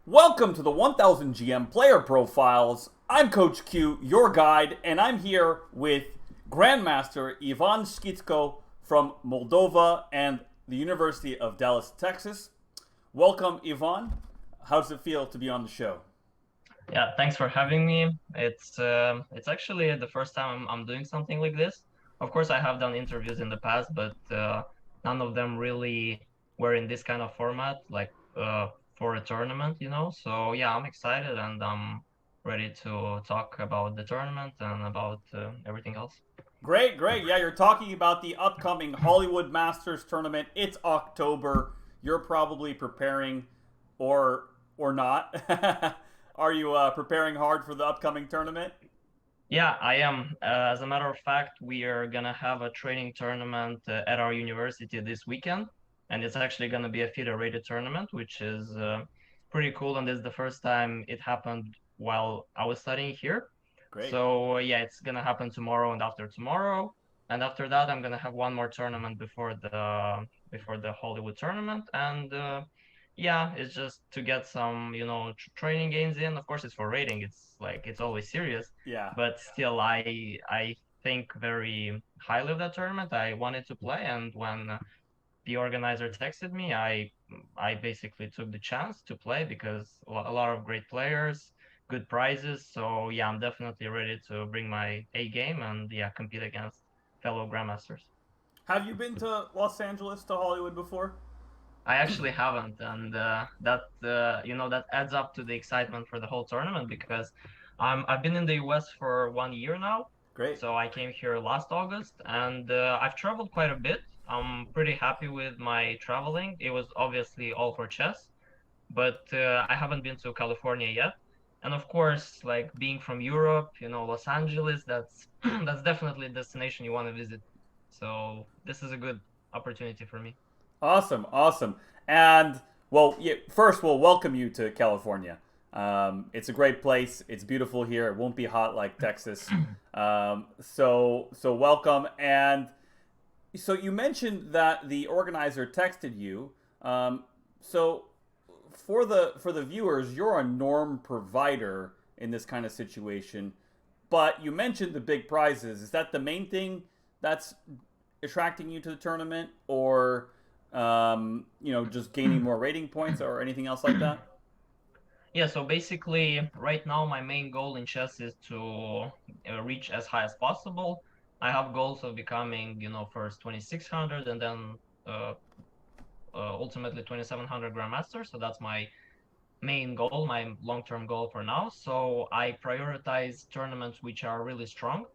Welcome to the 1000 GM Player Profiles. I'm Coach Q, your guide, and I'm here with Grandmaster Ivan Schitco from Moldova and the University of Dallas, Texas. Welcome, Ivan. How does it feel to be on the show? Yeah, thanks for having me. It's actually the first time I'm doing something like this. Of course, I have done interviews in the past, but none of them really were in this kind of format, like for a tournament, you know. So yeah, I'm excited and I'm ready to talk about the tournament and about everything else. Great, great. Yeah, you're talking about the upcoming Hollywood Masters tournament. It's October. You're probably preparing, or not. Are you preparing hard for the upcoming tournament? Yeah, I am. As a matter of fact, we are gonna have a training tournament at our university this weekend, and it's actually gonna be a FIDE-rated tournament, which is pretty cool. And this is the first time it happened while I was studying here. Great. So yeah, it's gonna happen tomorrow and after tomorrow, and after that, I'm gonna have one more tournament before the Hollywood tournament, and yeah, it's just to get some, training gains in. Of course, it's for rating. It's like it's always serious, Yeah. but still, I think very highly of that tournament. I wanted to play, and when the organizer texted me, I basically took the chance to play because a lot of great players, good prizes. So yeah, I'm definitely ready to bring my A game and yeah, compete against fellow grandmasters. Have you been to Los Angeles to Hollywood before? I actually haven't, and that adds up to the excitement for the whole tournament because I've been in the US for 1 year now. Great. So I came here last August, and I've traveled quite a bit. I'm pretty happy with my traveling. It was obviously all for chess, but I haven't been to California yet. And of course, like being from Europe, Los Angeles, that's that's definitely a destination you want to visit. So this is a good opportunity for me. Awesome, awesome. And well, yeah, first we'll welcome you to California. It's a great place. It's beautiful here. It won't be hot like Texas. So welcome. And so you mentioned that the organizer texted you. So for the viewers, you're a norm provider in this kind of situation. But you mentioned the big prizes. Is that the main thing that's attracting you to the tournament, or just gaining more rating points, or anything else like that? Yeah, so basically, right now my main goal in chess is to reach as high as possible. I have goals of becoming, first 2600 and then uh, ultimately 2700 Grandmaster. So that's my main goal, my long-term goal for now. So I prioritize tournaments which are really strong.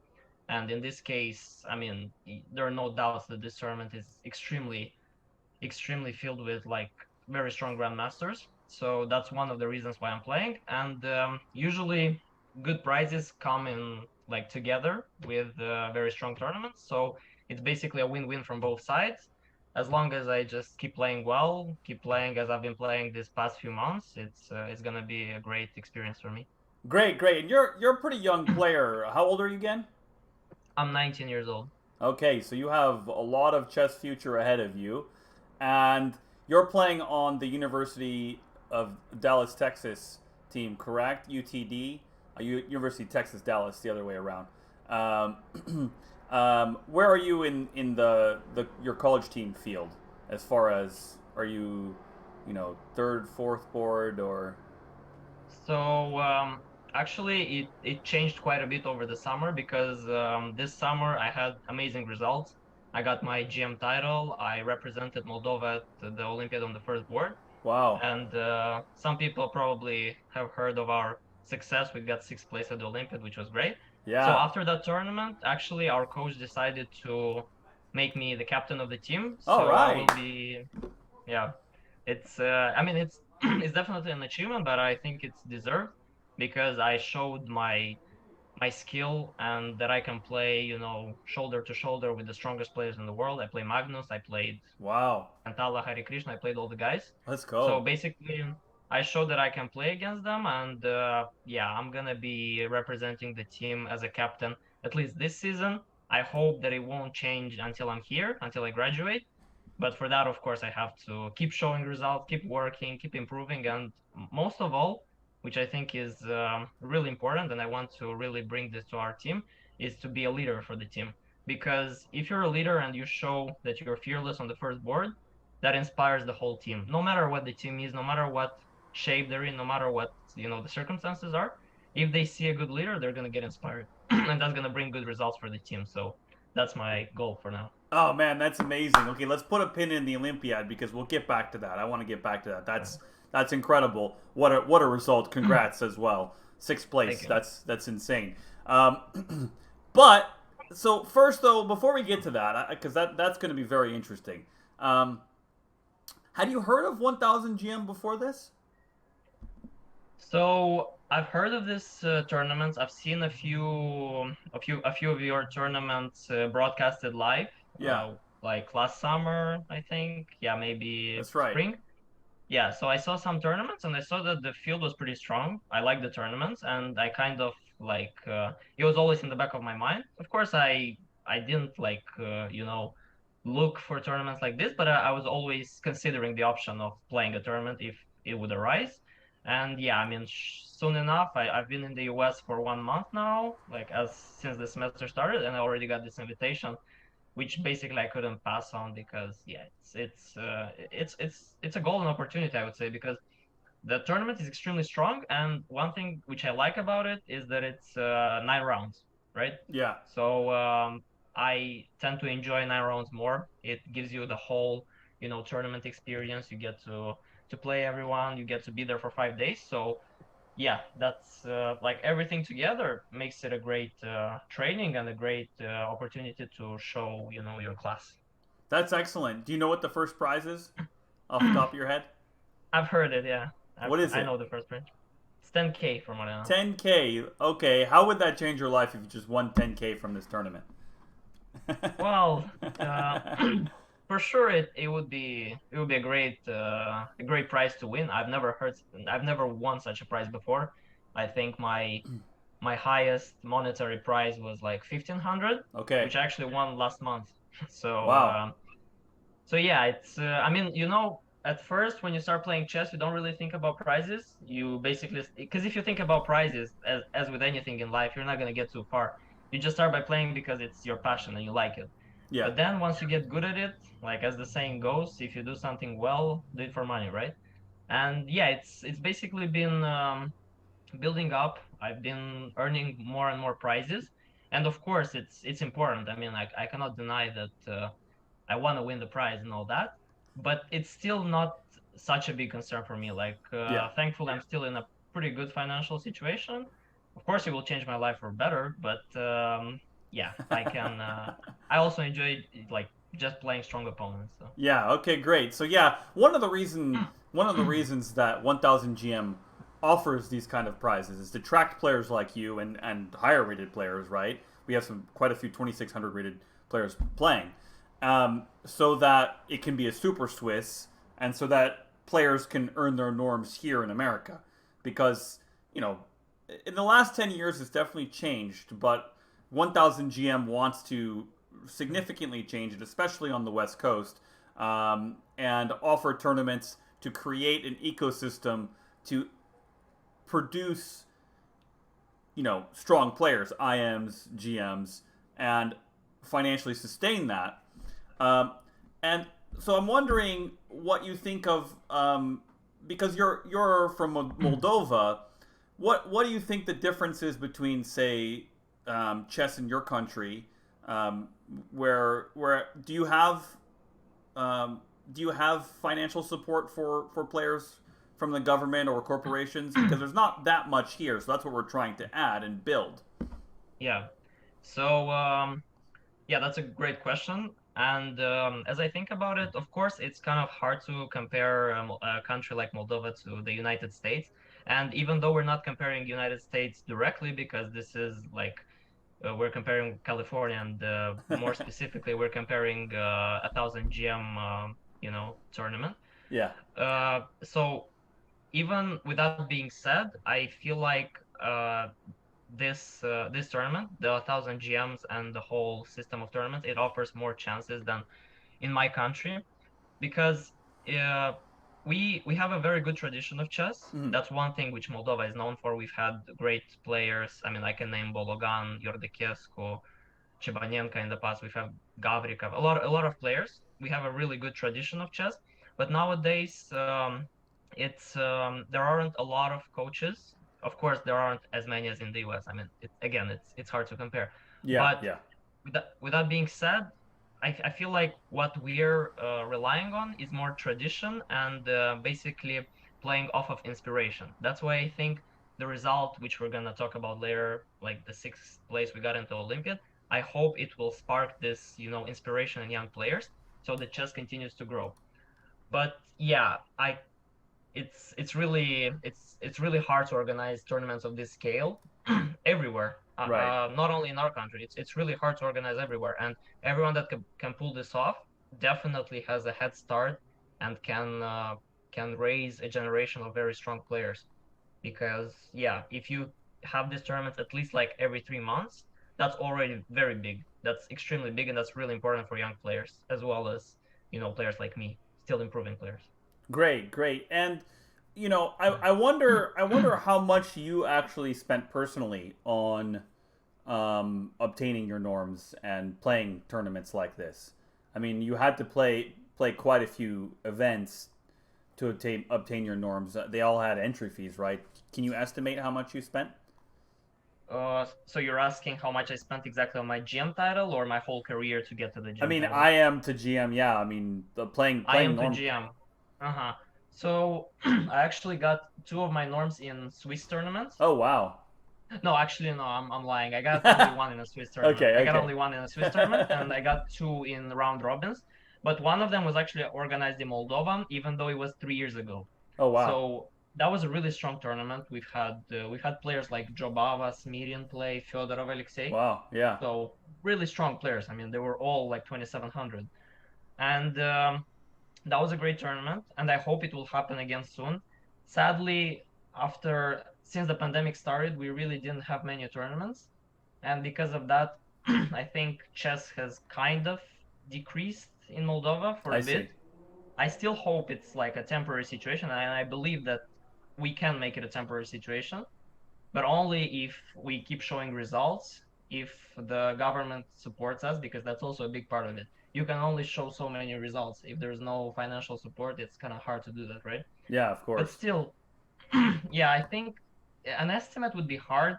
And in this case, I mean, there are no doubts that this tournament is extremely filled with like very strong grandmasters. So that's one of the reasons why I'm playing. And usually, good prizes come in like together with very strong tournaments. So it's basically a win-win from both sides. As long as I just keep playing well, keep playing as I've been playing these past few months, it's gonna be a great experience for me. Great, great. And you're a pretty young player. How old are you again? I'm 19 years old. Okay, so you have a lot of chess future ahead of you, and you're playing on the University of Dallas, Texas team, correct? UTD, University of Texas Dallas, the other way around. Where are you in the your college team field? As far as are you, third, fourth board, or So actually, it changed quite a bit over the summer because this summer I had amazing results. I got my GM title. I represented Moldova at the Olympiad on the first board, wow? and some people probably have heard of our success. We got sixth place at the Olympiad, which was great. So Yeah. after that tournament, actually, our coach decided to make me the captain of the team. All So I right. will be, yeah, I mean, it's it's definitely an achievement, but I think it's deserved because I showed my skill and that I can play, shoulder to shoulder with the strongest players in the world. I play Magnus, I played Wow. Antala, Hari Krishna, I played all the guys. Let's So go. basically, I showed that I can play against them, and yeah, I'm gonna be representing the team as a captain at least this season. I hope that it won't change until I'm here, until I graduate. But for that, of course, I have to keep showing results, keep working, keep improving, and most of all, which I think is really important, and I want to really bring this to our team, is to be a leader for the team. Because if you're a leader and you show that you're fearless on the first board, that inspires the whole team. No matter what the team is, no matter what shape they're in, no matter what the circumstances are, if they see a good leader, they're gonna get inspired, and that's gonna bring good results for the team. So that's my goal for now. Oh man, that's amazing. Okay, let's put a pin in the Olympiad because we'll get back to that. I want to get back to that. That's incredible. What a result. Congrats as well. Sixth Thank place. you. That's insane. But so first though, before we get to that, because that's going to be very interesting. Um, had you heard of 1000 GM before this? So I've heard of this tournaments. I've seen a few of your tournaments broadcasted live, Yeah, like last summer, I think. Yeah, maybe that's right. spring. Yeah, so I saw some tournaments and I saw that the field was pretty strong. I like the tournaments and I kind of like it was always in the back of my mind. Of course, I didn't like look for tournaments like this, but I was always considering the option of playing a tournament if it would arise. And yeah, I mean, soon enough, I've been in the US for 1 month now, like as since the semester started, and I already got this invitation which basically I couldn't pass on because yeah, it's a golden opportunity I would say because the tournament is extremely strong and one thing which I like about it is that it's 9 rounds, right? Yeah, So I tend to enjoy 9 rounds more. It gives you the whole tournament experience. You get to play everyone. You get to be there for 5 days. So yeah, that's like everything together makes it a great training and a great opportunity to show, your class. that's excellent. Do you know what the first prize is off the top of your head? I've heard it, yeah. What is I it? know the first range. It's 10K from what I know. 10K. Okay, how would that change your life if you just won 10K from this tournament? Well, uh, for sure it would be a great prize to win. I've never won such a prize before. I think my highest monetary prize was like 1,500, Okay. which I actually won last month. So Wow. so yeah, it's I mean, at first when you start playing chess, you don't really think about prizes. You basically because if you think about prizes, as with anything in life, you're not gonna get too far. You just start by playing because it's your passion and you like it. Yeah. But then once you get good at it, like as the saying goes, if you do something well, do it for money, right? And yeah, it's basically been building up. I've been earning more and more prizes, and of course, it's important. I mean, I cannot deny that I want to win the prize and all that, but it's still not such a big concern for me. Like, Yeah. thankfully, I'm still in a pretty good financial situation. Of course, it will change my life for better, but yeah, I can. I also enjoy like just playing strong opponents. So. Yeah. Okay. Great. So yeah, one of the reasons that 1000 GM offers these kind of prizes is to attract players like you and higher rated players. Right. We have quite a few 2600 rated players playing, so that it can be a super Swiss, and so that players can earn their norms here in America, because you know in the last 10 years it's definitely changed, but 1000 GM wants to significantly change it, especially on the West Coast, and offer tournaments to create an ecosystem to produce, strong players, IMs, GMs, and financially sustain that. Um, and so I'm wondering what you think of, because you're from Moldova. What do you think the difference is between, say, chess in your country, where do you have financial support for players from the government or corporations? Because there's not that much here, so that's what we're trying to add and build. Yeah. So yeah, that's a great question. And as I think about it, of course, it's kind of hard to compare a country like Moldova to the United States. And even though we're not comparing United States directly, because this is like we're comparing California, and more specifically, we're comparing 1,000 GM, tournament. Yeah. So even with that being said, I feel like this tournament, the 1,000 GMs and the whole system of tournaments, it offers more chances than in my country. because uh, we have a very good tradition of chess. Mhm. That's one thing which Moldova is known for. We've had great players. I mean, I can name Bologan, Iordechescu, Chebanenka in the past. We've had Gavrikov, a lot of players. We have a really good tradition of chess. But nowadays, it's there aren't a lot of coaches. Of course, there aren't as many as in the US. I mean, again, it's hard to compare. Yeah, But yeah. with that being said, I feel like what we're relying on is more tradition and basically playing off of inspiration. That's why I think the result, which we're gonna talk about later, like the sixth place we got into Olympiad, I hope it will spark this, inspiration in young players so the chess continues to grow. But yeah, it's really hard to organize tournaments of this scale everywhere. Right. Not only in our country, it's really hard to organize everywhere, and everyone that can pull this off definitely has a head start and can raise a generation of very strong players. Because yeah, if you have these tournaments at least like every 3 months, that's already very big. That's extremely big, and that's really important for young players as well as players like me, still improving players. Great, great. And I wonder how much you actually spent personally on obtaining your norms and playing tournaments like this. I mean, you had to play quite a few events to obtain your norms. They all had entry fees, right? Can you estimate how much you spent? So you're asking how much I spent exactly on my GM title or my whole career to get to the I GM mean, title? I am to GM. Yeah, I mean, the I playing am to norm. GM. Uh-huh. So I actually got two of my norms in Swiss tournaments. Oh wow. No, actually, no, I'm lying. I got only one in a Swiss tournament. Okay, I got okay. only one in a Swiss tournament, and I got two in round robins. But one of them was actually organized in Moldovan, even though it was 3 years ago. Oh wow. So that was a really strong tournament. We've had players like Jobava, Smirian play, Fyodorov, Alexei. Wow. Yeah. So really strong players. I mean, they were all like 2,700, and that was a great tournament. And I hope it will happen again soon. Sadly, after since the pandemic started, we really didn't have many tournaments, and because of that, I think chess has kind of decreased in Moldova for I a see. bit. I still hope it's like a temporary situation, and I believe that we can make it a temporary situation, but only if we keep showing results, if the government supports us, because that's also a big part of it. You can only show so many results. If there's no financial support, it's kind of hard to do that, right? Yeah, of But course. still, yeah, I think an estimate would be hard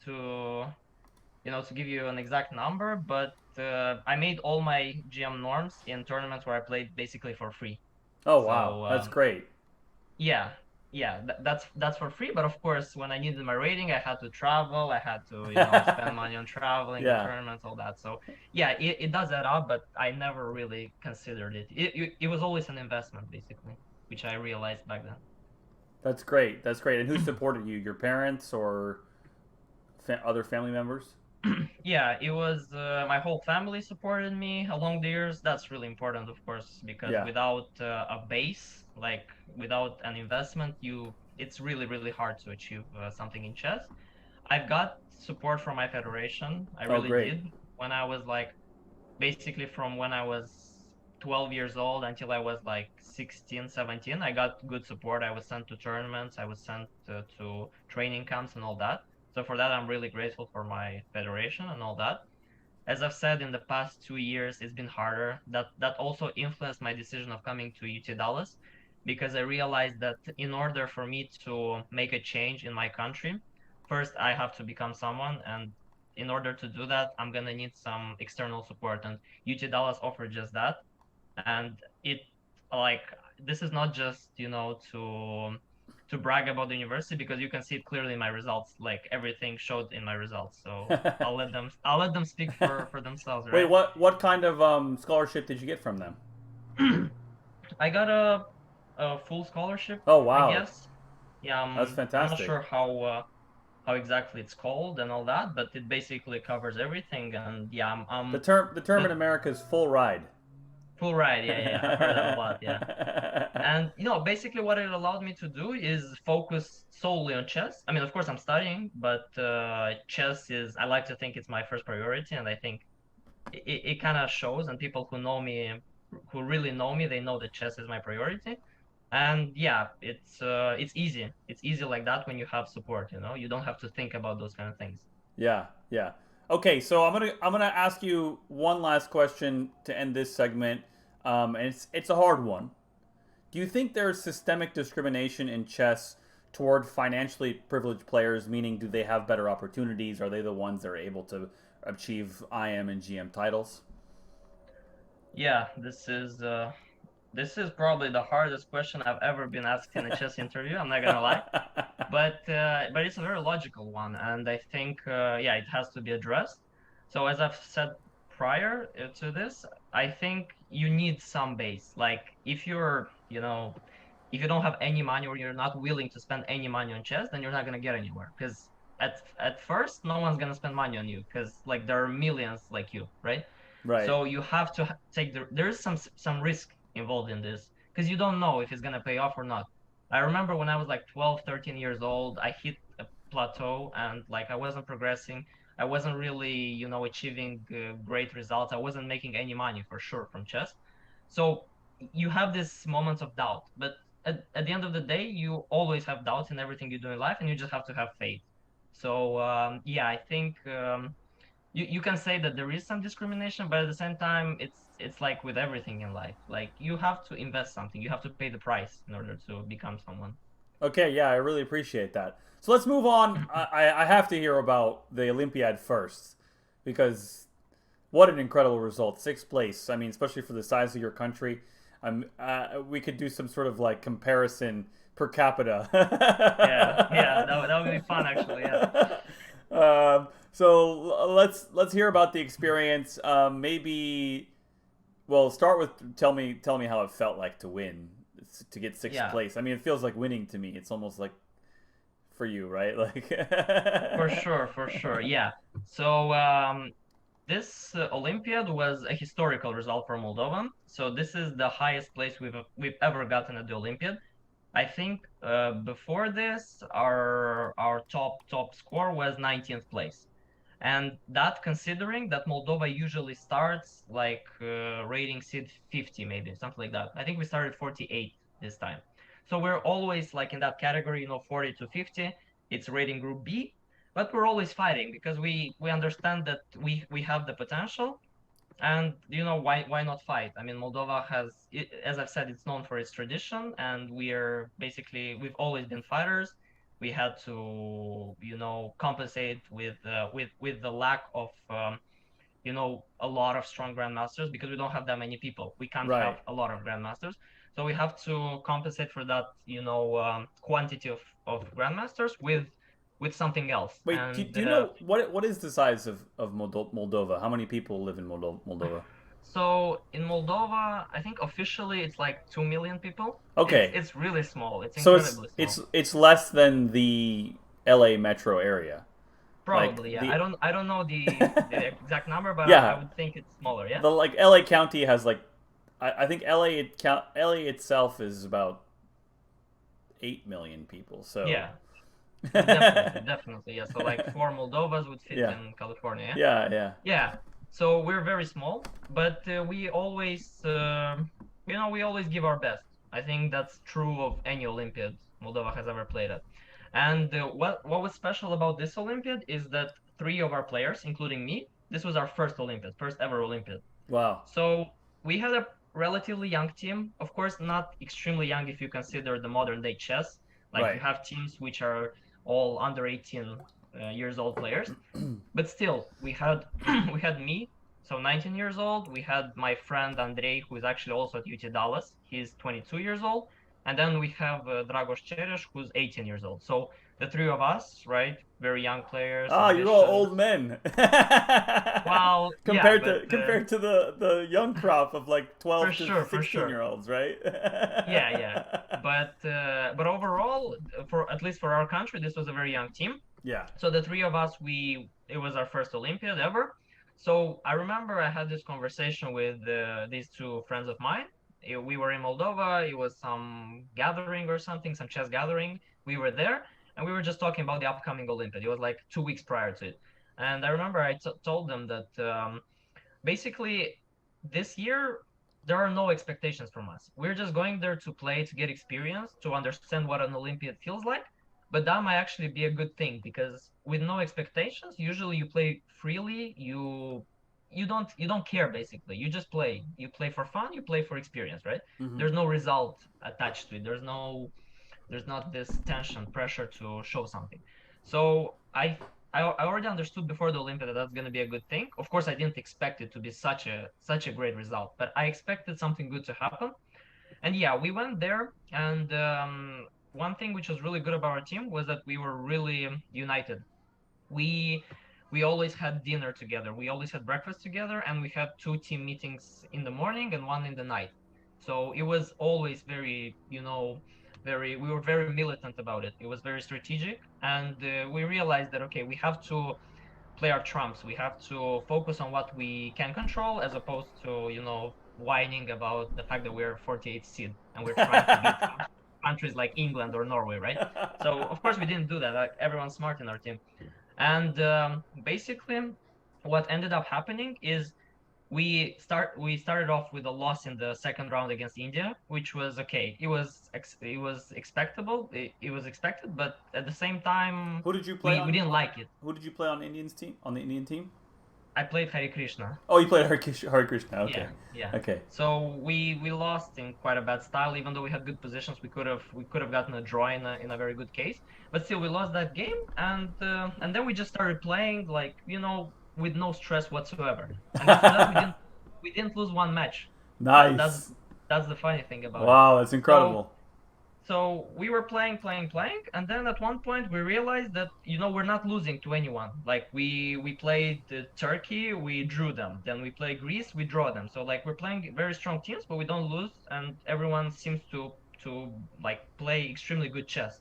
to give you an exact number, but I made all my GM norms in tournaments where I played basically for free. Oh wow. So That's great. yeah, yeah, that's for free. But of course, when I needed my rating, I had to travel. I had to, spend money on traveling, on Yeah. tournaments, all that. So yeah, it does add up, but I never really considered it. It was always an investment, basically, which I realized back then. That's great. That's great. And who supported you? Your parents or other family members? Yeah, it was my whole family supported me along the years. That's really important, of course, because Yeah. without a base, like without an investment, it's really, really hard to achieve something in chess. I've got support from my federation. I Oh really great. did. When I was like, basically from when I was 12 years old until I was like 16, 17, I got good support. I was sent to tournaments, I was sent to training camps and all that. So for that, I'm really grateful for my federation and all that. As I've said, in the past 2 years, it's been harder. That also influenced my decision of coming to UT Dallas, because I realized that in order for me to make a change in my country, first I have to become someone, and in order to do that, I'm gonna need some external support. And UT Dallas offered just that, and it like this is not just to brag about the university, because you can see it clearly in my results. Like everything showed in my results. So I'll let them speak for themselves, Wait, right? what kind of scholarship did you get from them? I got a full scholarship, Oh I wow. guess. Yeah, That's I'm not fantastic. sure how exactly it's called and all that, but it basically covers everything. And yeah, The term in the America is full ride. full ride. Yeah, yeah, yeah. I've heard that a lot. Yeah. And basically what it allowed me to do is focus solely on chess. I mean, of course, I'm studying, but chess I like to think it's my first priority, and I think it kind of shows. And people who know me who really know me, they know that chess is my priority. And yeah, it's easy. It's easy like that when you have support, you know. You don't have to think about those kind of things. Yeah, yeah. Okay, so I'm gonna ask you one last question to end this segment, and it's a hard one. Do you think there's systemic discrimination in chess toward financially privileged players? Meaning, do they have better opportunities? Are they the ones that are able to achieve IM and GM titles? Yeah, this is probably the hardest question I've ever been asked in a chess interview. I'm not gonna lie. But it's a very logical one, and I think yeah, it has to be addressed. So as I've said prior to this, I think you need some base. Like if you're, you know, if you don't have any money or you're not willing to spend any money on chess, then you're not gonna get anywhere. Because at first, no one's gonna spend money on you because like there are millions like you, right? Right. So you have to take there's some risk involved in this because you don't know if it's gonna pay off or not. I remember when I was like 12, 13 years old, I hit a plateau and like I wasn't progressing. I wasn't really, you know, achieving great results. I wasn't making any money for sure from chess. So you have this moments of doubt, but at the end of the day, you always have doubts in everything you do in life, and you just have to have faith. So yeah, I think you can say that there is some discrimination, but at the same time, it's like with everything in life. Like you have to invest something, you have to pay the price in order to become someone. Okay, yeah, I really appreciate that. So let's move on. I have to hear about the Olympiad first because what an incredible result. Sixth place. I mean, especially for the size of your country. We could do some sort of like comparison per capita. Yeah, yeah, that would be fun actually. Yeah. So let's hear about the experience. Maybe well, start with tell me how it felt like to win, to get sixth Yeah, place. I mean, it feels like winning to me. It's almost like for you, right? Like for sure, for sure. Yeah. So this Olympiad was a historical result for Moldovan. So this is the highest place we've ever gotten at the Olympiad. I think before this, our top score was 19th place, and that considering that Moldova usually starts like rating seed 50 maybe something like that. I think we started 48 this time, so we're always like in that category, you know, 40 to 50. It's rating group B, but we're always fighting because we understand that we have the potential, and you know why not fight? I mean, Moldova has, as I've said, it's known for its tradition, and we've always been fighters. We had to, you know, compensate with the lack of you know, a lot of strong grandmasters because we don't have that many people. We can't have right. a lot of grandmasters, so we have to compensate for that, you know, quantity of grandmasters with something else. Wait, And do you know what is the size of Moldova? How many people live in Moldova? So in Moldova, I think officially it's like 2 million people. Okay, It's really small. It's so incredibly small. it's less than the LA metro area. Like Probably, yeah. the I don't know the exact number, but I yeah, would think it's smaller, yeah. the like LA County has like I think LA itself is about 8 million people. So Yeah, definitely, definitely. Yeah. So like four Moldovas would fit yeah, in California, yeah. yeah, yeah. Yeah. So we're very small, but we always you know, we always give our best. I think that's true of any Olympiad Moldova has ever played at. And what was special about this Olympiad is that three of our players, including me, this was our first Olympiad, first ever Olympiad. Wow. So we had a relatively young team. Of course, not extremely young if you consider the modern day chess. Like you Right. have teams which are all under 18 years old players. But still, we had we had me, so 19 years old. We had my friend Andrei, who is actually also at UT Dallas. He's 22 years old. And then we have Dragos Cheresh, who's 18 years old. So the three of us, right? Very young players, Ah, you're all old ambitious. men. Well, yeah, compared but to the young crop of like for 12 to sure, for 16 sure. year olds, right? Yeah, yeah. But overall, for at least for our country, this was a very young team. Yeah. So the three of us, we it was our first Olympiad ever. So I remember I had this conversation with these two friends of mine. We were in Moldova. It was some gathering or something, some chess gathering. We were there, and we were just talking about the upcoming Olympiad. It was like 2 weeks prior to it, and I remember I told them that basically this year there are no expectations from us. We're just going there to play, to get experience, to understand what an Olympiad feels like. But that might actually be a good thing because with no expectations, usually you play freely. You don't care basically. You just play. You play for fun. You play for experience, right? Mm-hmm. There's no result attached to it. There's not this tension, pressure to show something. So I already understood before the Olympiad that that's going to be a good thing. Of course, I didn't expect it to be such a great result, but I expected something good to happen. And yeah, we went there, and one thing which was really good about our team was that we were really united. We we always had dinner together. We always had breakfast together, and we had two team meetings in the morning and one in the night. So it was always very, very. We were very militant about it. It was very strategic, and we realized that okay, we have to play our trumps. We have to focus on what we can control, as opposed to whining about the fact that we're 48th seed and we're trying to beat countries like England or Norway, right? So of course we didn't do that. Like, everyone's smart in our team. And basically, what ended up happening is we started off with a loss in the second round against India, which was okay. It was expectable. It was expected, but at the same time, Who did you play we on? didn't like it. Who did you play on Indians team? On the Indian team? I played Hare Krishna. Oh, you played Hare Krishna. Okay. Yeah, yeah. Okay. So we lost in quite a bad style. Even though we had good positions, we could have gotten a draw in a very good case. But still, we lost that game, and then we just started playing like with no stress whatsoever. And after that, we didn't lose one match. That's Nice. that's the funny thing about it. Wow, that's So incredible. so we were playing, and then at one point we realized that we're not losing to anyone. Like we played Turkey, we drew them. Then we play Greece, we draw them. So like we're playing very strong teams, but we don't lose, and everyone seems to like play extremely good chess.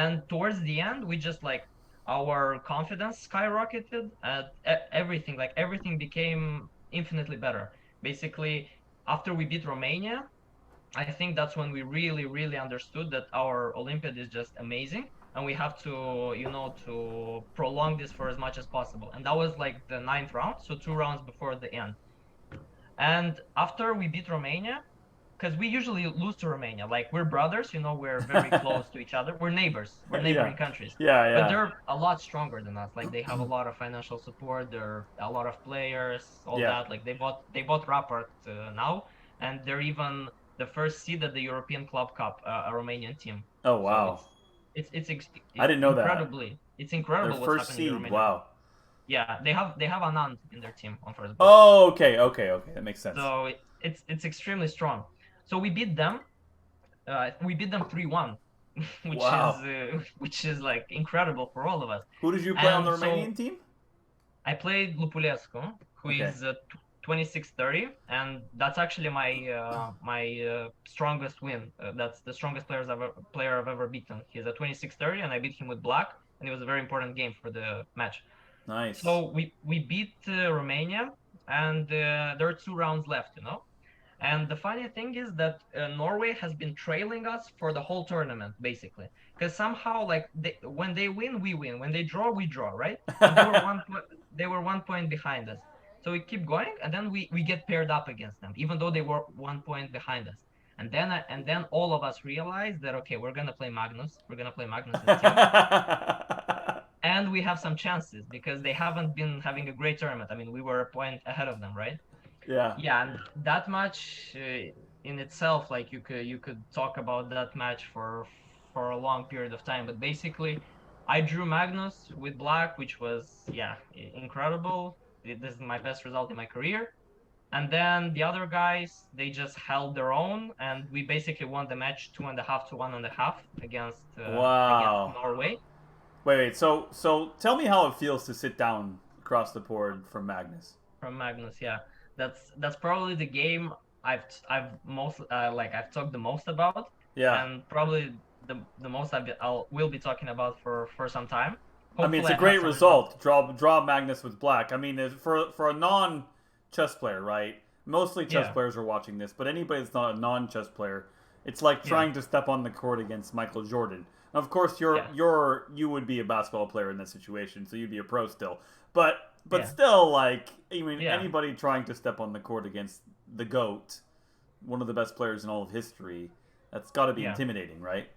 And towards the end, we just like our confidence skyrocketed, and everything became infinitely better. Basically, after we beat Romania, I think that's when we really, really understood that our Olympiad is just amazing, and we have to prolong this for as much as possible. And that was like the ninth round, so 2 rounds before the end. And after we beat Romania, because we usually lose to Romania, like we're brothers, we're very close to each other. We're neighbors, we're Yeah. neighboring countries, Yeah, but yeah. they're a lot stronger than us. Like they have a lot of financial support, they're a lot of players, all Yeah. that. Like they bought Raport now, and they're even the first seed at the European Club Cup, a Romanian team. Oh, So wow. it's I didn't know that. it's Their incredible what's first happening in seed. Romania. Wow. Yeah, they have Anand in their team on first base. Oh, okay, okay, okay. That makes sense. So it's extremely strong. So we beat them 3-1, which is Wow. which is like incredible for all of us. Who did you play on the And so Romanian team? I played Lupulescu, who Okay. is 2630, and that's actually my strongest win. That's the strongest player I've ever beaten. He's a 2630, and I beat him with black, and it was a very important game for the match. Nice. So we beat Romania, and there are 2 rounds left. And the funny thing is that Norway has been trailing us for the whole tournament, basically. Because somehow, like, when they win, we win. When they draw, we draw, right? And they were 1 point behind us. So we keep going, and then we get paired up against them, even though they were 1 point behind us. And then all of us realize that okay, we're gonna play Magnus. We're gonna play Magnus's team, and we have some chances because they haven't been having a great tournament. I mean, we were a point ahead of them, right? Yeah. Yeah, and that match in itself, like you could talk about that match for a long period of time. But basically, I drew Magnus with black, which was incredible. This is my best result in my career. And then the other guys, they just held their own, and we basically won the match 2.5 to 1.5 against Wow. Norway. Wait. So tell me how it feels to sit down across the board from Magnus. From Magnus. Yeah, that's probably the game I've most I've talked the most about, Yeah. and probably the most will be talking about for some time. I mean, it's Hopefully, a I have great some results. result. Draw Magnus with black. I mean, for a non chess player, right? Mostly chess Yeah, players are watching this, but anybody that's not a non chess player, it's like yeah, trying to step on the court against Michael Jordan. Of course, yeah, you would be a basketball player in this situation, so you'd be a pro still. But yeah, still, like I mean, yeah, anybody trying to step on the court against the goat, one of the best players in all of history, that's got to be Yeah. intimidating, right?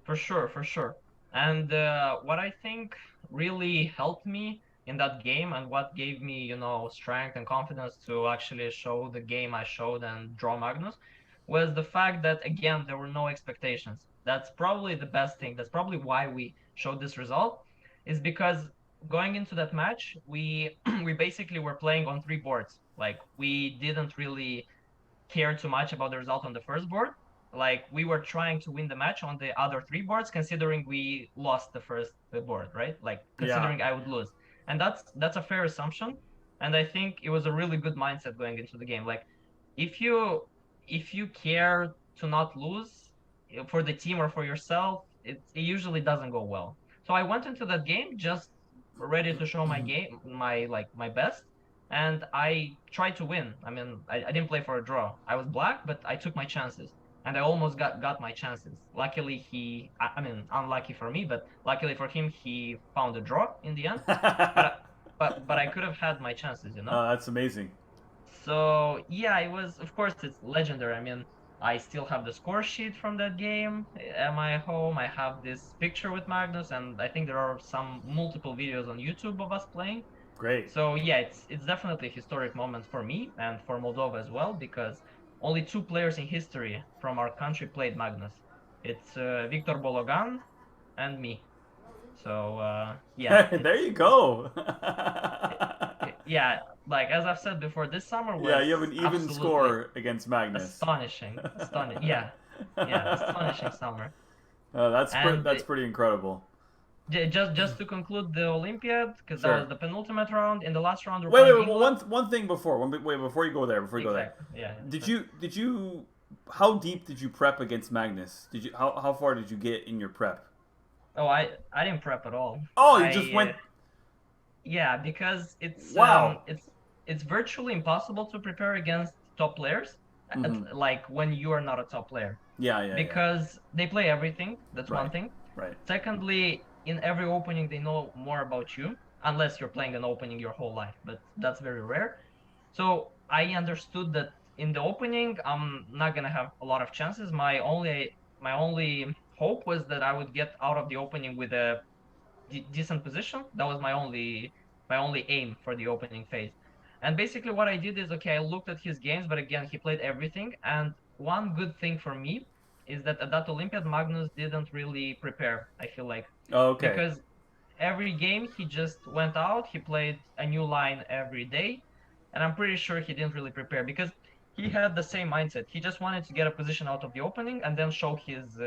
For sure, for sure. And what I think really helped me in that game and what gave me, strength and confidence to actually show the game I showed and draw Magnus was the fact that, again, there were no expectations. That's probably the best thing. That's probably why we showed this result, is because going into that match, we we basically were playing on three boards. Like we didn't really care too much about the result on the first board. Like we were trying to win the match on the other three boards, considering we lost the first board, right? Like Yeah. considering I would lose, and that's a fair assumption. And I think it was a really good mindset going into the game. Like if you if you care to not lose for the team or for yourself, it usually doesn't go well. So I went into that game just ready to show my game, my best, and I tried to win. I mean, I didn't play for a draw. I was black, but I took my chances, and I almost got my chances. Luckily, I mean, unlucky for me, but luckily for him, he found a draw in the end. But but I could have had my chances, you know. That's amazing. So yeah, it was. Of course, it's legendary. I mean, I still have the score sheet from that game at my home. I have this picture with Magnus, and I think there are some multiple videos on YouTube of us playing. Great. So yeah, it's definitely a historic moment for me and for Moldova as well, because only two players in history from our country played Magnus. It's Victor Bologan and me. So yeah, There you go. yeah, like as I've said before, this summer Yeah, you have was an even absolutely score against Magnus. astonishing. Yeah, yeah, astonishing summer. And That's pretty incredible. just to conclude the Olympiad, because that was Sure. the penultimate round. In the last round, we're Wait, wait, playing wait. England. One thing before. Wait, before you go there. Before you go there. Exactly. Yeah. Did Yeah. you? How deep did you prep against Magnus? Did you? How far did you get in your prep? Oh, I didn't prep at all. Oh, you just I went. Yeah, because Wow. it's virtually impossible to prepare against top players, Mm-hmm. like when you are not a top player, Yeah, yeah, yeah. because they play everything. That's one Right, thing. right. Secondly, in every opening, they know more about you, unless you're playing an opening your whole life, but that's very rare. So I understood that in the opening, I'm not gonna have a lot of chances. My only hope was that I would get out of the opening with a decent position. That was my only aim for the opening phase. And basically, what I did is, okay, I looked at his games, but again, he played everything. And one good thing for me is that at that Olympiad, Magnus didn't really prepare. I feel like, Oh, okay. because every game he just went out, he played a new line every day, and I'm pretty sure he didn't really prepare because he had the same mindset. He just wanted to get a position out of the opening and then show his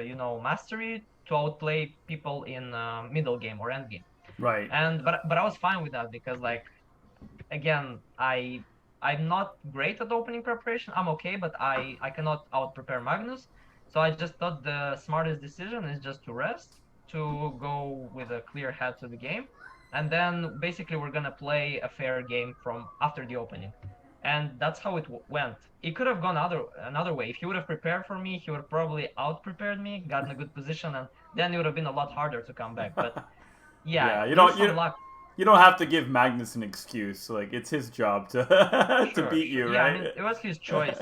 mastery to outplay people in middle game or end game. Right. And but I was fine with that because, like, again, I'm not great at opening preparation. I'm okay, but I cannot out prepare Magnus. So I just thought the smartest decision is just to rest, to go with a clear head to the game, and then basically we're gonna play a fair game from after the opening. And that's how it went. It could have gone another way. If he would have prepared for me, he would have probably out prepared me, gotten a good position, and then it would have been a lot harder to come back. But yeah, Yeah, there is some luck. you don't have to give Magnus an excuse. Like it's his job to to Sure, beat sure. you, Yeah, I right? mean, it was his choice.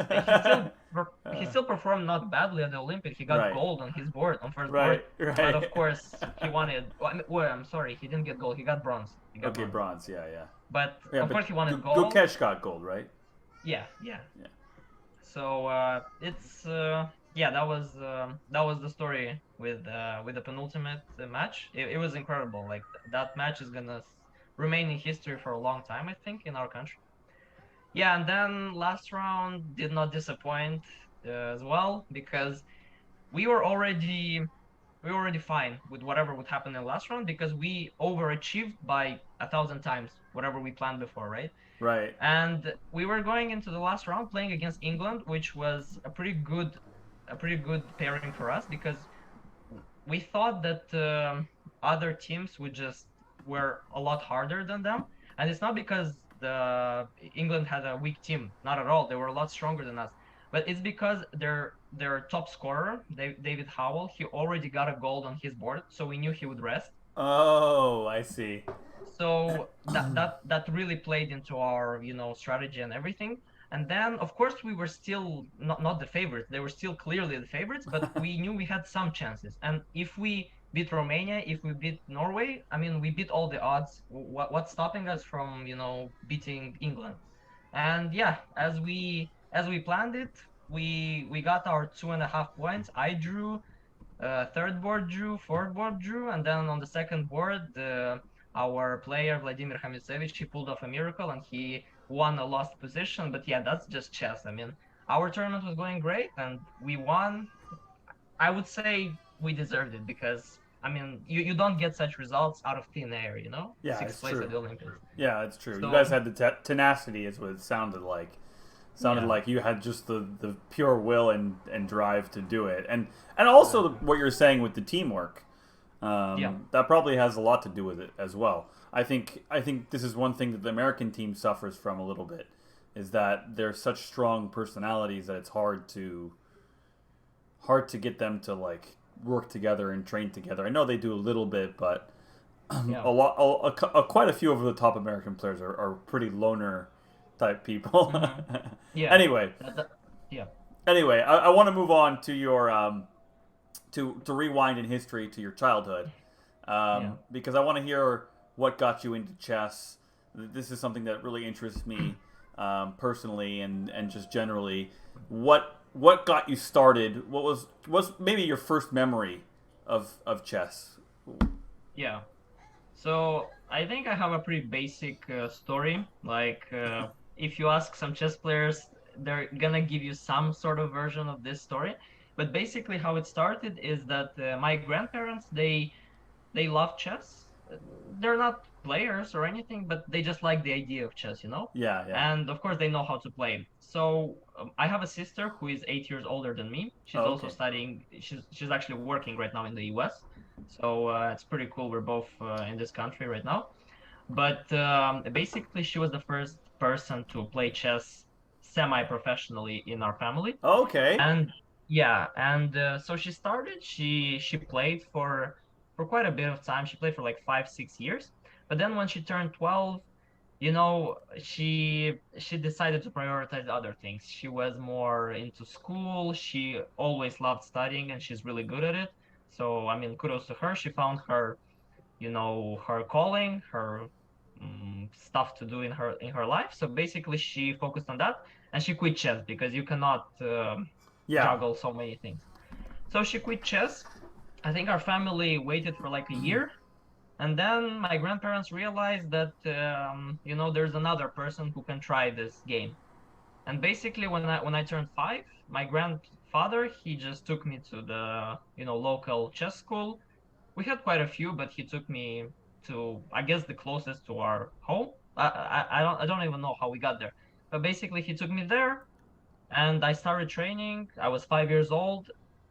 He still performed not badly at the Olympiad. He got Right. gold on his board, on first board. Right. But Right. of course, he wanted. Well, I'm sorry, he didn't get gold. He got bronze. He got Okay, bronze. bronze. Yeah, yeah. But Yeah, of but course, he wanted gold. Gukesh got gold, right? Yeah, yeah. Yeah. So it's yeah, that was the story with the penultimate match. It was incredible. Like that match is gonna remain in history for a long time, I think, in our country. Yeah, and then last round did not disappoint as well because we were already we were already fine with whatever would happen in the last round because we overachieved by 1,000 times whatever we planned before, right? Right. And we were going into the last round playing against England, which was a pretty good pairing for us because we thought that other teams would just were a lot harder than them, and it's not because the England had a weak team, not at all. They were a lot stronger than us, but it's because their top scorer, David Howell, he already got a gold on his board, so we knew he would rest. Oh, I see. So that really played into our strategy and everything. And then, of course, we were still not the favorites. They were still clearly the favorites, but we knew we had some chances. And if we beat Romania, if we beat Norway, I mean, we beat all the odds. What's stopping us from, beating England? And yeah, as we planned it, we got our 2.5 points. I drew, third board drew, fourth board drew, and then on the second board, our player Vladimir Hamisevich, he pulled off a miracle and he won a lost position. But yeah, that's just chess. I mean, our tournament was going great and we won. I would say we deserved it because I mean, you don't get such results out of thin air, Yeah, sixth it's place at true. the Olympics. Yeah, it's true. You guys So had the tenacity, is what it sounded like. Sounded yeah, like you had just the pure will and drive to do it, and also exactly. what you're saying with the teamwork. Yeah, That probably has a lot to do with it as well. I think this is one thing that the American team suffers from a little bit, is that they're such strong personalities that it's hard to get them to like work together and train together. I know they do a little bit, but yeah. quite a few over the top American players are pretty loner type people. Hmm. Yeah. anyway, That, yeah. anyway, I want to move on to your to rewind in history to your childhood, Yeah. because I want to hear what got you into chess. This is something that really interests me, personally and just generally. What got you started? What was maybe your first memory of chess? Yeah. So I think I have a pretty basic story. Like, if you ask some chess players, they're gonna give you some sort of version of this story. But basically, how it started is that my grandparents they love chess. They're not players or anything, but they just like the idea of chess. Yeah, yeah. And of course, they know how to play. So I have a sister who is 8 years older than me. She's Oh, also okay. studying. She's actually working right now in the U.S. So it's pretty cool. We're both in this country right now. But basically, she was the first person to play chess semi-professionally in our family. Okay. And yeah, and so she started. She played for quite a bit of time. She played for like 5, 6 years. But then when she turned 12, she decided to prioritize other things. She was more into school. She always loved studying, and she's really good at it. So I mean, kudos to her. She found her calling, her stuff to do in her life. So basically, she focused on that, and she quit chess because you cannot Yeah. juggle so many things. So she quit chess. I think our family waited for like a year, and then my grandparents realized that there's another person who can try this game. And basically, when I turned 5, my grandfather he just took me to the local chess school. We had quite a few, but he took me to, I guess, the closest to our home. I don't even know how we got there, but basically he took me there, and I started training. I was 5 years old.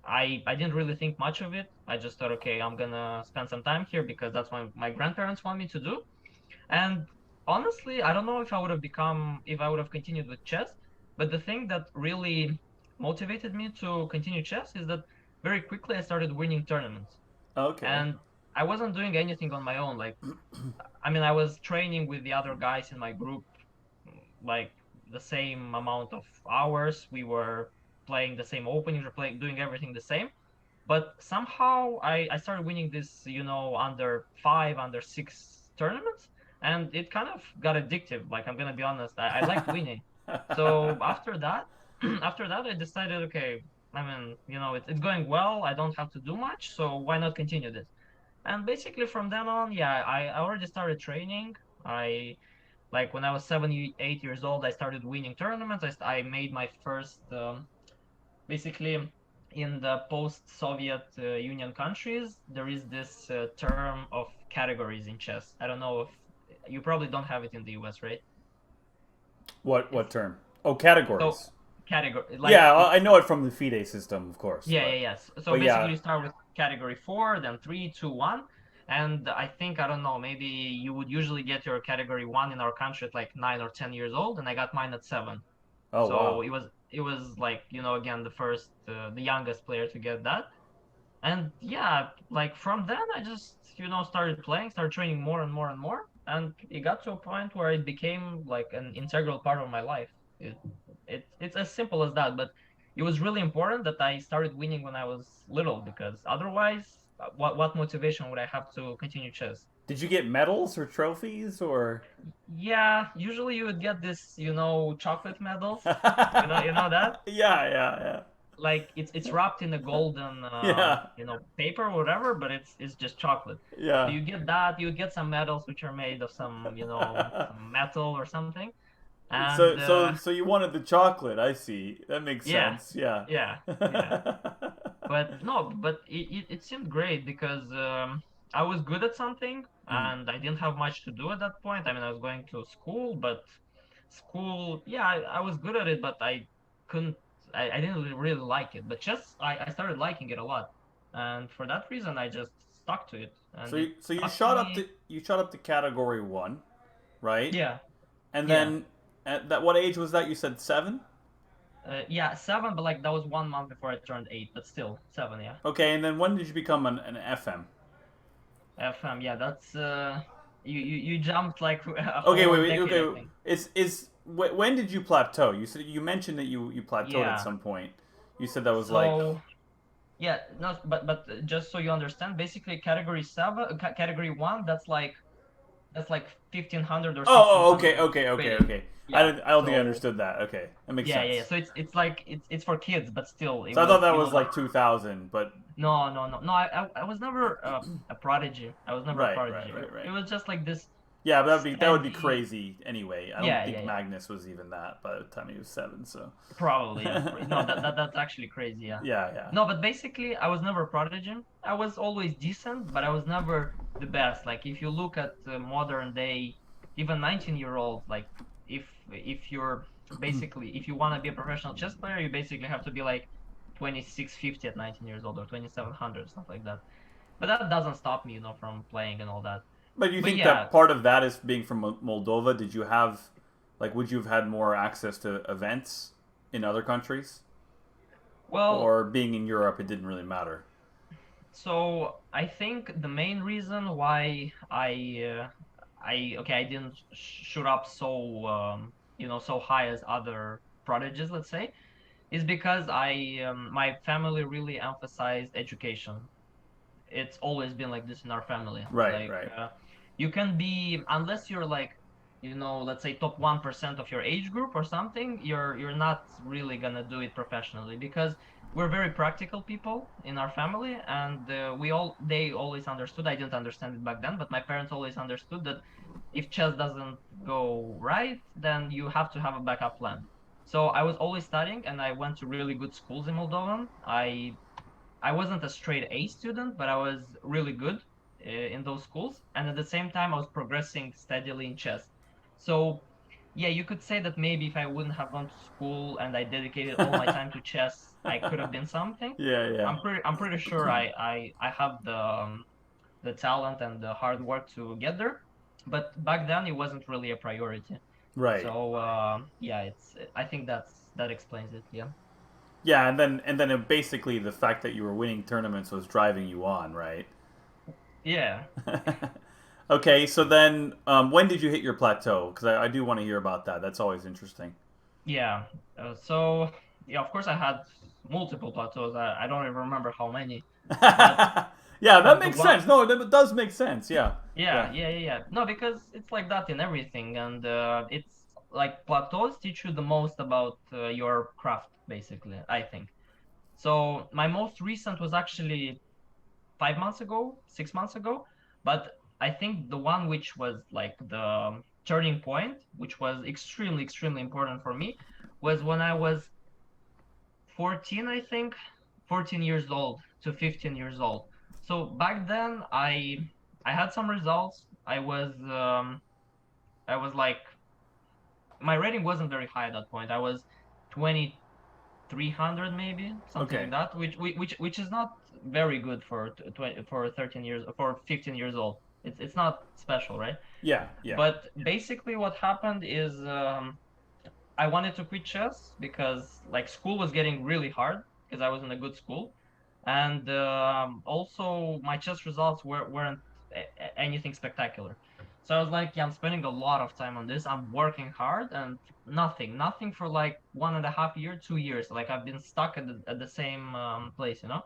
I didn't really think much of it. I just thought, okay, I'm gonna spend some time here because that's what my grandparents want me to do. And honestly, I don't know if I would have continued with chess, but the thing that really motivated me to continue chess is that very quickly I started winning tournaments. Okay. And I wasn't doing anything on my own. Like, I mean, I was training with the other guys in my group, like the same amount of hours. We were playing the same openings, we were doing everything the same. But somehow I started winning this, under 5, under 6 tournaments, and it kind of got addictive. Like, I'm gonna be honest, I liked winning. So after that, after that, I decided, okay, I mean, it's going well. I don't have to do much, so why not continue this? And basically from then on, yeah, I already started training. I like when I was 7, 8 years old, I started winning tournaments. I made my first, basically, in the post-Soviet Union countries, there is this term of categories in chess. I don't know if you probably don't have it in the US, right? What It's term? Oh, so categories. category like Yeah, I it's know it from the FIDE system, of course, yeah, yeah, but yes. So but basically, yeah. you start with category 4, then 3, 2, 1, and I think I don't know, maybe you would usually get your category 1 in our country at like 9 or 10 years old, and I got mine at 7. Oh So wow. it was like again the youngest player to get that. And yeah, like from then I just started playing, started training more and more and more, and it got to a point where it became like an integral part of my life. It's as simple as that. But it was really important that I started winning when I was little, because otherwise, what motivation would I have to continue chess? Did you get medals or trophies or? Yeah, usually you would get this, chocolate medals. You know that? Yeah, yeah, Like it's wrapped in a golden yeah, paper or whatever, but it's just chocolate. So yeah, you get that, you get some medals which are made of yeah. some metal or something. And So you wanted the chocolate? I see. That makes yeah, sense. Yeah. yeah, yeah. But no, but it seemed great because I was good at something Mhm. and I didn't have much to do at that point. I mean, I was going to school, but school, yeah, I was good at it, but couldn't, I didn't really like it. But chess, I started liking it a lot. And for that reason, I just stuck to it. So And it you got shot up me, to category 1, right? yeah, And yeah. then at that what age was that? You said 7? Yeah, 7, but like that was 1 month before I turned 8, but still 7, yeah. Okay, and then when did you become an FM? FM, yeah, that's you jumped like a Okay, whole wait. decade, I Okay, think. when did you plateau? You mentioned that you plateaued at Yeah. some point. You said that was like. So yeah, no, but just so you understand, basically category 7, category 1, that's like 1500 or Oh, 1600 okay, British. okay. Yeah. I don't think I So understood that. Okay, that makes yeah, yeah, yeah. sense. So it's like it's for kids, but still So I thought that it was was like 2000, but no, no, no, no. I was never a prodigy. I was never a right, right, prodigy. It, right, right. it was just like this Yeah, but that would be steady. crazy anyway. I don't Yeah, yeah, think yeah. Magnus was even that by the time he was 7. So. Probably, yeah. No, that's actually crazy, yeah. Yeah, yeah. No, but basically, I was never a prodigy. I was always decent, but I was never the best. Like if you look at modern day, even 19-year-olds, like if you're basically if you want to be a professional chess player, you basically have to be like 2650 at 19 years old or 2700, stuff like that. But that doesn't stop me, from playing and all that. But you But think yeah, that part of that is being from Moldova? Did you have, like, would you have had more access to events in other countries, well, or being in Europe, it didn't really matter? so I think the main reason why I didn't shoot up so high as other prodigies, let's say, is because my family really emphasized education. It's always been like this in our family. Right, Like right. you can be, unless you're like, let's say top 1% of your age group or something, you're not really gonna do it professionally, because we're very practical people in our family, and they always understood. I didn't understand it back then, but my parents always understood that if chess doesn't go right, then you have to have a backup plan. So I was always studying, and I went to really good schools in Moldovan. I wasn't a straight A student, but I was really good in those schools. And at the same time, I was progressing steadily in chess. So, yeah, you could say that maybe if I wouldn't have gone to school and I dedicated all my time to chess, I could have been something. Yeah, yeah. I'm pretty sure I have the talent and the hard work to get there. But back then, it wasn't really a priority. Right. So, yeah, I think that explains it. Yeah. Yeah, and then basically the fact that you were winning tournaments was driving you on, right? Yeah. Okay, so then when did you hit your plateau? Because I do want to hear about that. That's always interesting. Yeah. So yeah, of course I had multiple plateaus. I don't even remember how many, but Yeah, that but the makes one, sense. No, it does make sense. Yeah, yeah, yeah. yeah, yeah, yeah. No, because it's like that in everything, and it's like plateaus teach you the most about your craft, basically, I think. So my most recent was actually 5 months ago, 6 months ago, but I think the one which was like the turning point, which was extremely, extremely important for me, was when I was 14, I think, 14 years old to 15 years old. So back then, I had some results. I was like, my rating wasn't very high at that point. I was 2300 maybe, something Okay. like that, which is not very good for 13 years, for 15 years old. It's not special, right? Yeah, yeah. But basically what happened is I wanted to quit chess because like school was getting really hard because I was in a good school, and also my chess results weren't anything spectacular. So I was like, yeah, I'm spending a lot of time on this. I'm working hard and nothing for like 1.5 year, 2 years. Like I've been stuck at the same place, you know?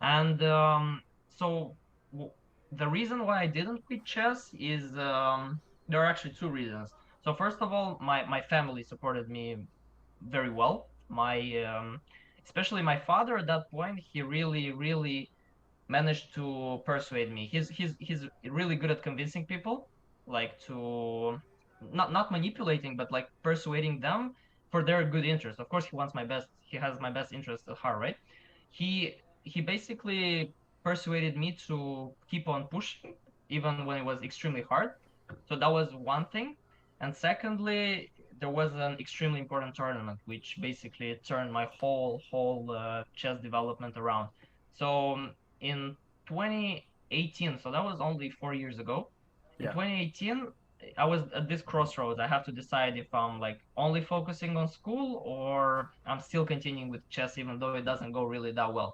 And so w the reason why I didn't quit chess is there are actually two reasons. So first of all, my family supported me very well. Especially my father at that point, he really managed to persuade me. He's really good at convincing people, like to not manipulating, but like persuading them for their good interest. Of course, he wants my best. He has my best interest at heart, right? He basically persuaded me to keep on pushing, even when it was extremely hard. So that was one thing. And secondly, there was an extremely important tournament, which basically turned my whole chess development around. So in 2018, so that was only 4 years ago. In Yeah. 2018, I was at this crossroads. I have to decide if I'm like only focusing on school or I'm still continuing with chess, even though it doesn't go really that well.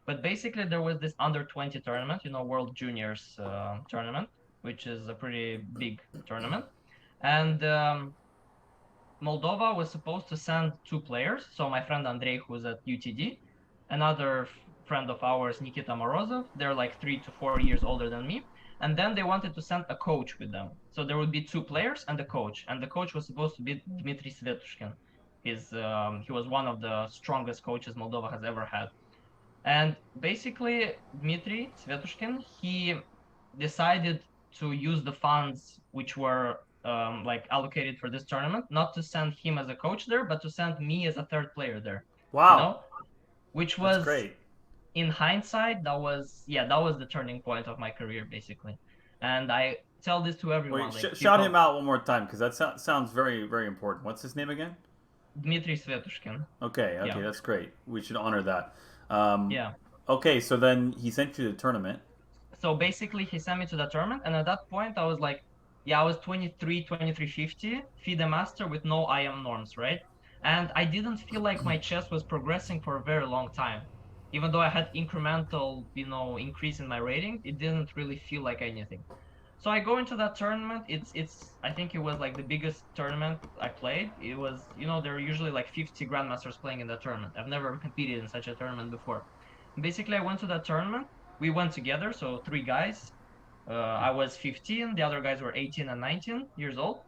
But basically, there was this under 20 tournament, World Juniors tournament, which is a pretty big tournament. And Moldova was supposed to send two players. So my friend Andrei, who's at UTD, another friend of ours, Nikita Morozov. They're like 3 to 4 years older than me. And then they wanted to send a coach with them. So there would be two players and a coach. And the coach was supposed to be Dmitry Svetushkin. He was one of the strongest coaches Moldova has ever had. And basically, Dmitry Svetushkin, he decided to use the funds which were like allocated for this tournament, not to send him as a coach there, but to send me as a third player there, you Wow. know, which That's was great. in hindsight, that was the turning point of my career, basically. And I tell this to Wait, everyone, like shout him people, out one more time because that sounds very, very important. What's his name again? Dmitry Svetushkin. Okay, okay, Yeah, that's great. We should honor that. Um, yeah. okay, so then he sent you to the tournament. So basically he sent me to the tournament, and at that point I was like, yeah, I was 23, 2350 FIDE master with no IM norms, right? And I didn't feel like my chess was progressing for a very long time. Even though I had incremental, increase in my rating, it didn't really feel like anything. So I go into that tournament. It's I think it was like the biggest tournament I played. It was, there are usually like 50 grandmasters playing in that tournament. I've never competed in such a tournament before. Basically, I went to that tournament. We went together, so three guys. I was 15, the other guys were 18 and 19 years old.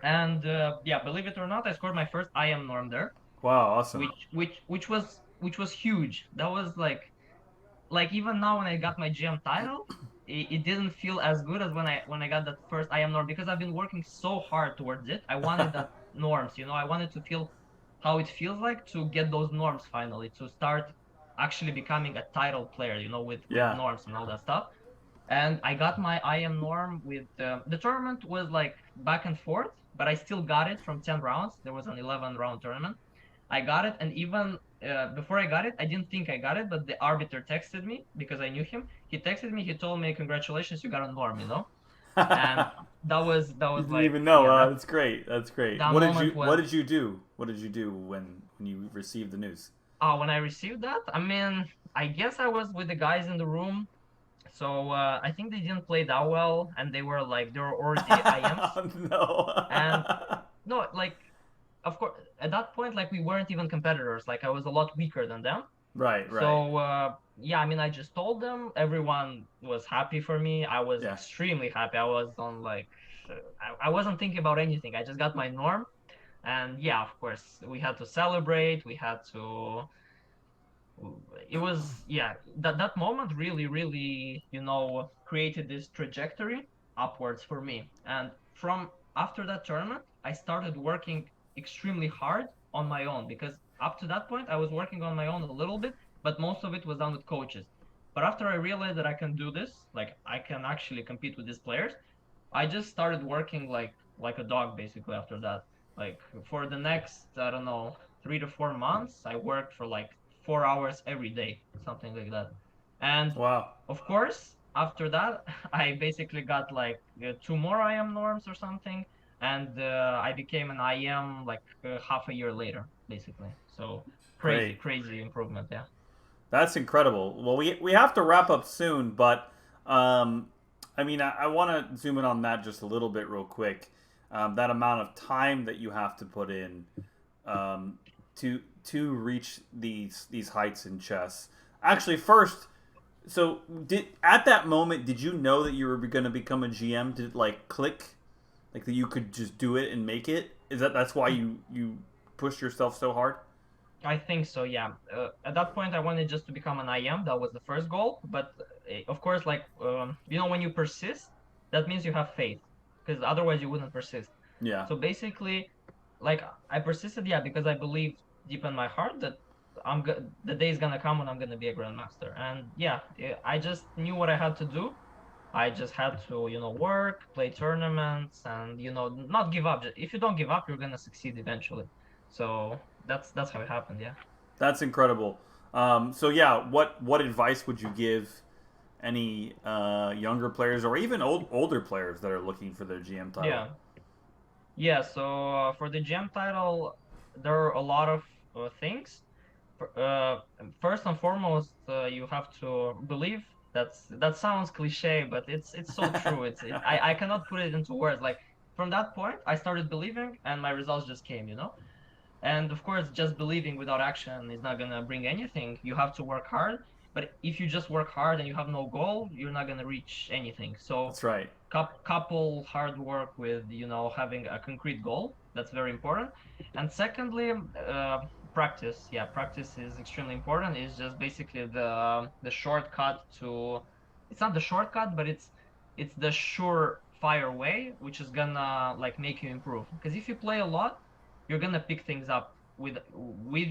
And yeah, believe it or not, I scored my first IM norm there, Wow, awesome. which was huge. That was like even now when I got my GM title, it didn't feel as good as when I got that first IM norm because I've been working so hard towards it. I wanted that norms, I wanted to feel how it feels like to get those norms finally, to start actually becoming a title player, with Yeah. norms and all that stuff. And I got my IM norm with the tournament was like back and forth, but I still got it from 10 rounds. There was an 11 round tournament. I got it, and even before I got it, I didn't think I got it, but the arbiter texted me because I knew him. He texted me. He told me, "Congratulations, you got a norm," and that was You didn't like, even know. yeah, That's great. That's great. that moment What when did you do? What did you do when you received the news? when I received that, I mean, I guess I was with the guys in the room, so I think they didn't play that well, and they were already IMs, and No. no, like of course at that point, like we weren't even competitors. Like I was a lot weaker than them. Right, right. So yeah, I mean, I just told them. Everyone was happy for me. I was Yeah. extremely happy. I was on like, I wasn't thinking about anything. I just got my norm, and yeah, of course, we had to celebrate. We had to. It was, yeah, that moment really created this trajectory upwards for me. And from after that tournament, I started working extremely hard on my own because up to that point I was working on my own a little bit, but most of it was done with coaches. But after I realized that I can do this, like I can actually compete with these players, I just started working like a dog basically after that. Like for the next, I don't know, 3 to 4 months, I worked for like 4 hours every day, something like that. And Wow. of course, after that, I basically got like two more IM norms or something, and I became an IM like half a year later, basically. So crazy, Great. crazy improvement, yeah. That's incredible. Well, we have to wrap up soon, but um, I mean, I want to zoom in on that just a little bit real quick. That amount of time that you have to put in um, to reach these heights in chess. Actually, first, so did at that moment did you know that you were going to become a GM? Did it like click, like that you could just do it and make it? Is that's why you pushed yourself so hard? I think so, yeah. At that point, I wanted just to become an IM. That was the first goal. But of course, like, when you persist, that means you have faith, because otherwise you wouldn't persist. Yeah, So basically, like, I persisted, yeah, because I believed deep in my heart that the day is gonna come when I'm gonna be a grandmaster. And yeah, I just knew what I had to do. I just had to, work, play tournaments, and not give up. If you don't give up, you're gonna succeed eventually. So that's how it happened. Yeah. that's incredible. So yeah, what advice would you give any younger players or even older players that are looking for their GM title? Yeah. Yeah. So for the GM title, there are a lot of things. Uh, First and foremost, you have to believe. That sounds cliche, but it's so true. I cannot put it into words. Like, from that point, I started believing, and my results just came. And of course, just believing without action is not gonna bring anything. You have to work hard. But if you just work hard and you have no goal, you're not gonna reach anything. So That's right. couple hard work with having a concrete goal. That's very important. And secondly, practice. Yeah, practice is extremely important. It's just basically the shortcut to. It's not the shortcut, but it's the surefire way, which is gonna like make you improve. Because if you play a lot, you're gonna pick things up with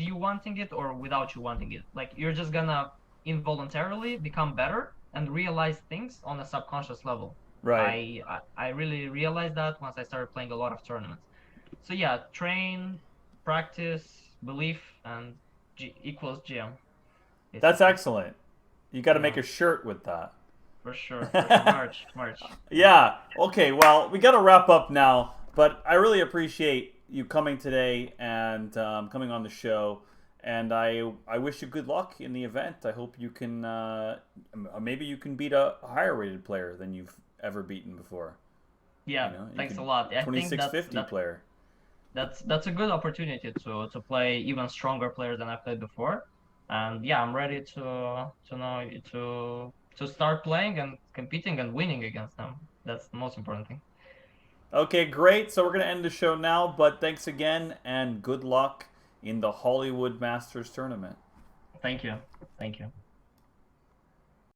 you wanting it or without you wanting it. Like, you're just gonna involuntarily become better and realize things on a subconscious level. Right. I really realized that once I started playing a lot of tournaments. So yeah, train, practice, belief, and equals GM, That's basically. excellent. You got to make Yeah, a shirt with that. for sure, for sure. March, March. Yeah. Yeah. Okay. Well, we got to wrap up now, but I really appreciate you coming today and coming on the show. And I wish you good luck in the event. I hope you can maybe you can beat a higher rated player than you've ever beaten before. You Yeah, know, you thanks a could lot. I think 2650 player. that's a good opportunity to play even stronger players than I played before. And yeah, I'm ready to start playing and competing and winning against them. That's the most important thing. Okay, great. So we're gonna end the show now, but thanks again and good luck in the Hollywood Masters tournament. Thank you. Thank you.